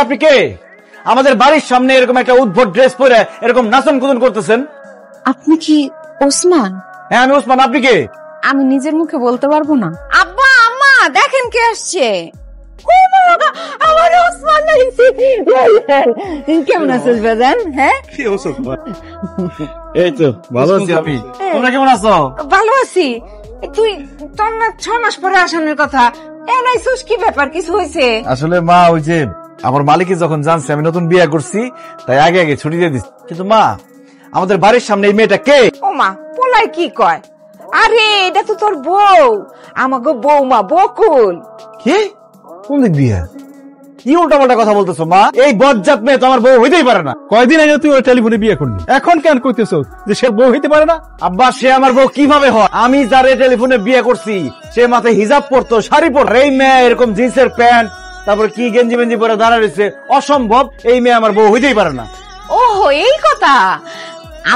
আপনি কে? আমাদের বাড়ির সামনে এরকম একটা উদ্ভট ড্রেস পরে এরকম নাচন কুদন করতেছেন? আপনি কি ওসমান? হ্যাঁ আমি ওসমান। আপনি কে? আমি নিজের মুখে বলতে পারবো না। আব্বা আম্মা দেখেন কে আসছে। আমার ওসমান কেমন আছিস বাজান? হ্যাঁ এই তো ভালো আছি। আমি তোমরা কেমন আছো? ভালো আছি। তুই তোর না 6 মাস পরে আসানোর কথা, এনাইছিস কি ব্যাপার? কিছু হয়েছে? আসলে মা ওই যে আমার মালিক যখন জানছে আমি নতুন বিয়ে করছি তাই আগে আগে ছুটি দিয়ে দিচ্ছি। কিন্তু মা আমাদের বাড়ির সামনে এই মেয়েটা কে? ও মা পোলাই কি কয়? আরে এটা তো তোর বউ, আমাগো বৌমা বকুল। কি? কোন দিক দিয়ে কি উল্টা পাল্টা কথা বলতেছো মা? এই বজ্জাত মেয়ে তো আমার বউ হইতেই পারে না। কয়দিন আগে তুই ওর টেলিফোনে বিয়ে করলি, এখন কেন কইতেছো যে সে বউ হইতে পারে না? আব্বা সে আমার বউ কিভাবে হয়? আমি যারে টেলিফোনে বিয়ে করছি সে মাথায় হিজাব পরতো, শাড়ি পরতো। এই মেয়ে এরকম জিন্সের প্যান্ট তারপরে কি গেঞ্জি মেঞ্জি পরে দাঁড়া রয়েছে, অসম্ভব। এই মেয়ে আমার বউ হইতেই পারে না। ওহো এই কথা।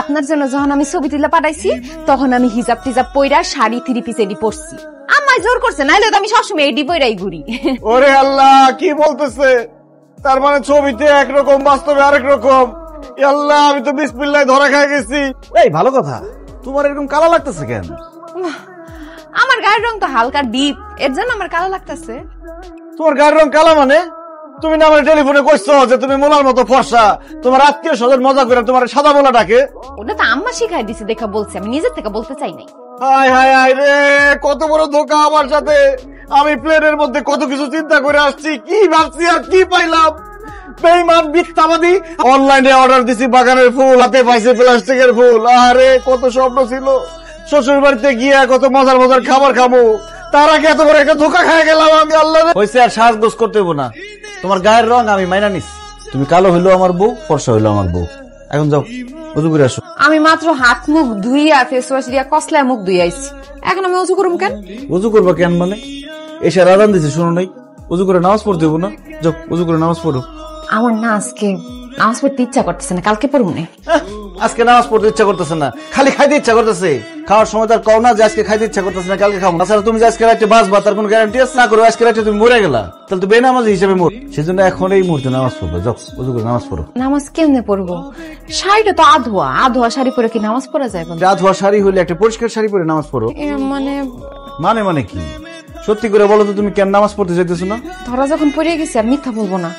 আপনার জন্য যখন আমি ছবি তুলে পাঠাইছি তখন আমি হিজাব টিজাব পইরা শাড়ি 3 পিস এডি পরছি। আমায় জোর করছে, নাইলে তো আমি সবসময় এডি পইরাই ঘুরি। ওরে আল্লাহ কি বলতেছে? তার মানে ছবিতে একরকম বাস্তবে আরেক রকম। আল্লাহ আমি তো বিসমিল্লাহ ধরা খাই গেছি। এই ভালো কথা, তোমার এরকম কালা লাগতেছে কেন? আমার গায়ের রং তো হালকা ডিপ, এর জন্য আমার কালো লাগতেছে। তোমার গায়ের রং কালা মানে? তুমি না আমার টেলিফোনে কইছো যে তুমি মোলার মতো ফর্সা, তোমার আত্মীয় স্বজন মজা করে তোমার সাদা মোলা ডাকে। ওটা তো আম্মা শিখাই দিছে দেখা বলছে, আমি নিজের থেকে বলতে চাই নাই। হায় হায় হায় রে, কত বড় ধোঁকা আমার সাথে। আমি প্লেনের মধ্যে কত কিছু চিন্তা করে আসছি, কি ভাবছি আর কি পাইলাম। বেঈমান মিথ্যাবাদী। অনলাইনে অর্ডার দিছি বাগানের ফুল, হাতে পাইছে প্লাস্টিকের ফুল। আরে কত স্বপ্ন ছিল শ্বশুর বাড়িতে গিয়ে কত মজার মজার খাবার খাবো, তার আগে এত বড় একটা ধোঁকা খাই গেলাম আমি। আল্লাহ হয়েছে আর সাজগোজ করতে হবো না। তোমার গায়ের রং আমি মাইনা নিস। তুমি কালো হইলো আমার বউ, ফর্সা হইলো আমার বউ। এখন যাও উজু করে আসো। আমি মাত্র হাত মুখ ধুইয়া ফেস ওয়াশ দিয়া কসলায় মুখ ধুই আইছি, এখন আমি উজু করুম কেন? উজু করবো কেন মানে? এসে রাজান দিছে শুনো নাই? উজু করে নামাজ পড়তে হবো না? যাও উজু করে নামাজ পড়ো। আমার না আজকে নামাজ পড়তে ইচ্ছা করতেছে না, কালকে পড়ুম না। আজকে নামাজ পড়তে ইচ্ছা করতেছে না, খালি খাইতে ইচ্ছা করতেছে। খাওয়ার সময় তার কও না যে আজকে খাইতে ইচ্ছা করতেছে না, কালকে খাবো। তাছাড়া তুমি যে আজকে রাতে বাঁচবা তার কোনো গ্যারান্টি আছে? না করে আজকে রাতে তুমি মরে গেলা, তাহলে তো বেনামাজি হিসেবে মর। সেজন্য এখন এই মুহূর্তে নামাজ পড়বো। যাও উজু করে নামাজ পড়ো। নামাজ কেমনে পড়বো? শাড়িটা তো আধোয়া, আধোয়া শাড়ি পরে কি নামাজ পড়া যায়? আধোয়া শাড়ি হলে একটা পরিষ্কার শাড়ি পরে নামাজ পড়ো। মানে মানে মানে কি? সত্যি করে বলো তো তুমি কেন নামাজ পড়তে চাইতেছো না? ধরা যখন পড়ে গেছি আর মিথ্যা বলবো না।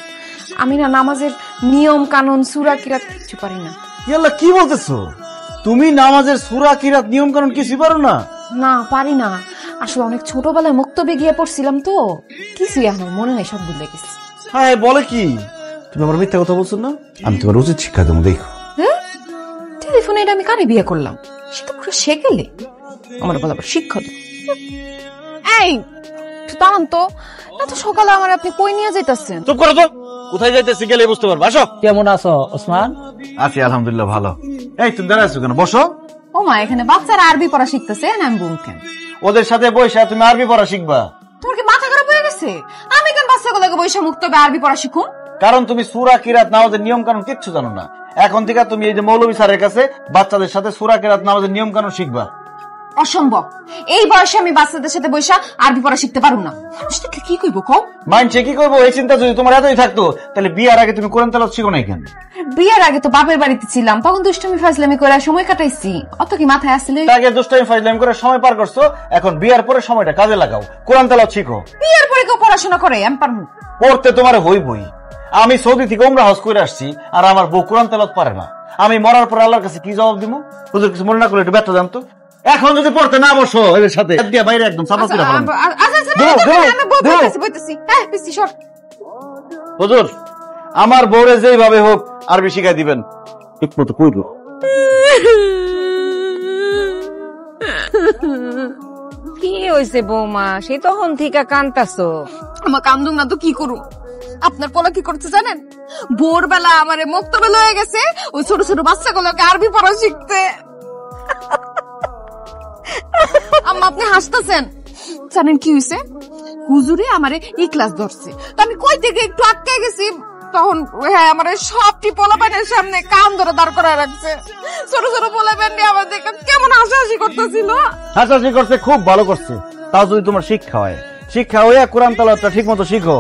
আমি না নামাজের নিয়ম কানুন সূরা কিরাত কিছু পারি না। ইয়াল্লাহ কি বলতেছো? তুমি নামাজের সূরা কিরাত নিয়ম কানুন কিছুই পারো না? না পারি না, আসলে অনেক ছোটবেলায় মুক্তবে গিয়ে পড়ছিলাম তো, কিছুই আমার মনে নেই, সব ভুলে গেছি। হ্যাঁ বলে কি? তুমি আমার মিথ্যা কথা বলছো না? আমি তোমার উচিত শিক্ষা দেবো, দেখো। হ্যাঁ টেলিফোনে এটা আমি কারে বিয়ে করলাম? সে তো পুরো শেখেলে আমার বলে আবার শিক্ষা দেব। এই দাঁড়ান তো, এত সকালে আমার আপনি কই নিয়ে যাইতেছেন? চুপ করো তো, কোথায় যাইতেছি গেলে বুঝতে পারবো। আসো। কেমন আছো ওসমান? আছি আলহামদুলিল্লাহ ভালো। এই তুমি দাঁড়াচ্ছ কেন? বসো। ও মা এখানে বাচ্চারা আরবি পড়া শিখতেছে, আমি বুমকেন ওদের সাথে বইসা তুমি আরবি পড়া শিখবা? তোর কি মাথা খারাপ হয়ে গেছে? আমি কেন বাচ্চাগুলোকে বইসা মুক্তবে আরবি পড়া শিখুম? কারণ তুমি সূরা কিরাত নামাজের নিয়ম কানুন কিচ্ছু জানো না। এখন থেকে তুমি এই যে মৌলভী স্যারের কাছে বাচ্চাদের সাথে সূরা কিরাত নামাজের নিয়ম কানুন শিখবা। অসম্ভব, এই বয়সে আমি বাচ্চাদের সাথে বইসা আরবি পড়া শিখতে পারবো না। কি কইব কও? মানছে কি করবো এই চিন্তা যদি তোমার এতই থাকতো তাহলে বিয়ার আগে তুমি কোরআন তেলাওয়াত শিখো নাই কেন? বিয়ের আগে তো বাপের বাড়িতে ছিলাম, তখন দুষ্টুমি ফাজলামি করে সময় কাটাইছি, অত কি মাথায় আসলে? আগে দুষ্টামি ফাজলামি করে সময় পার করছো, এখন বিয়ার পরে সময়টা কাজে লাগাও, কোরআন তেলাওয়াত শিখো। বিয়ের পরে কেউ পড়াশোনা করে? আমি পারবো পড়তে, তোমার হইবই। আমি সৌদি থেকে উমরা হজ করে আসছি আর আমার বউ কোরআন তেলাওয়াত পারে না। আমি মরার পর আল্লাহর কাছে কি জবাব দিব? হুজুর কিছু মনে না করে একটু ব্যর্থ জানতো। এখন যদি পড়তে না বসো এদের সাথে বাইরে একদম সাফা করে ফেলাম। হুজুর আমার বউরে যেভাবে হোক আরবি শিখাই দিবেন, ঠিক মতো কইব। কি হয়েছে বৌমা? সেই তখন থেকে কান্তাছো। আমার কান্দুম না তো কি করু? আপনার পোলা কি করতে জানেন? ভোরবেলা আমারে মুক্তবে লয়ে গেছে ওই ছোট ছোট বাচ্চাগুলোকে আরবি পড়া শিখতে। আম্মা আপনি হাসতেছেন, জানেন কি হয়েছে? হুজুরে আমারে ই ক্লাস ধরছে, তো আমি কই থেকে একটু আটকে গেছি, তখন হ্যাঁ আমার সবটি পোলাপানের সামনে কান ধরে দাঁড় করায় রাখছে। ছোট ছোট পোলাপান নিয়ে আমার দেখে কেমন হাসাহাসি করতেছিল। হাসাহাসি করছে, খুব ভালো করছে। তাও যদি তোমার শিক্ষা হয়, শিক্ষা হইয়া কোরআন তেলাওয়াতটা ঠিক মতো শিখো।